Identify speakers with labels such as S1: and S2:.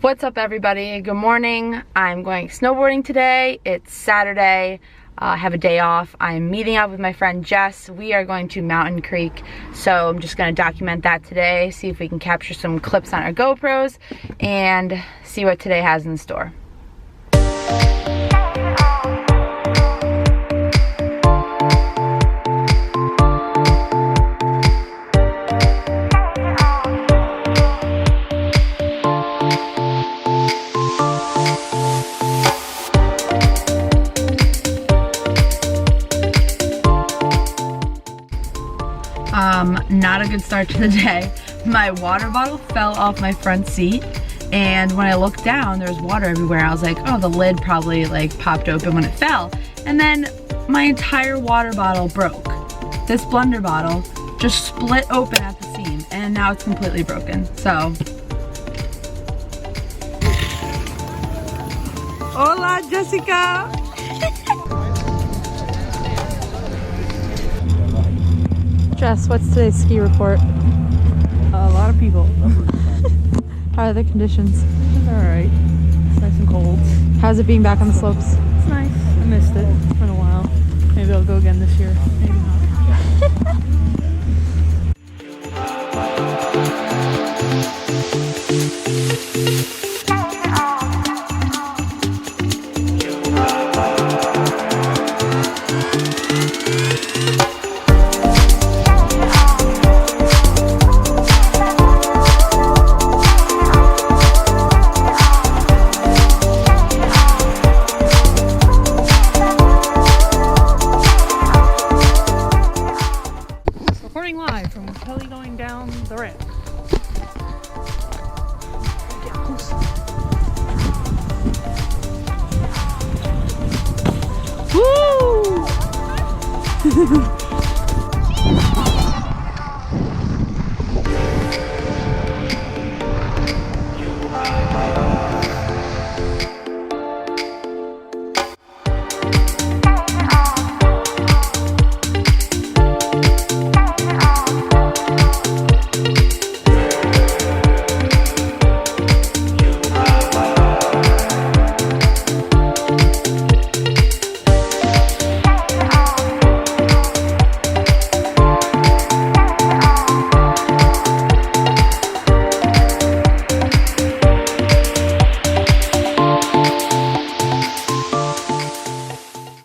S1: What's up, everybody? Good morning. I'm going snowboarding today. It's Saturday. I have a day off. I'm meeting up with my friend Jess. We are going to Mountain Creek, so I'm just going to document that today, see if we can capture some clips on our GoPros, and see what today has in store. Not a good start to the day. My water bottle fell off my front seat, and when I looked down, there was water everywhere. I was like, oh, the lid probably like popped open when it fell. And then my entire water bottle broke. This blender bottle just split open at the seam, and now it's completely broken. So. Hola, Jessica! Jess, what's today's ski report?
S2: A lot of people.
S1: How are the conditions?
S2: It's alright. It's nice and cold.
S1: How's it being back on the slopes?
S2: It's nice. I missed it. It's been a while. Maybe I'll go again this year.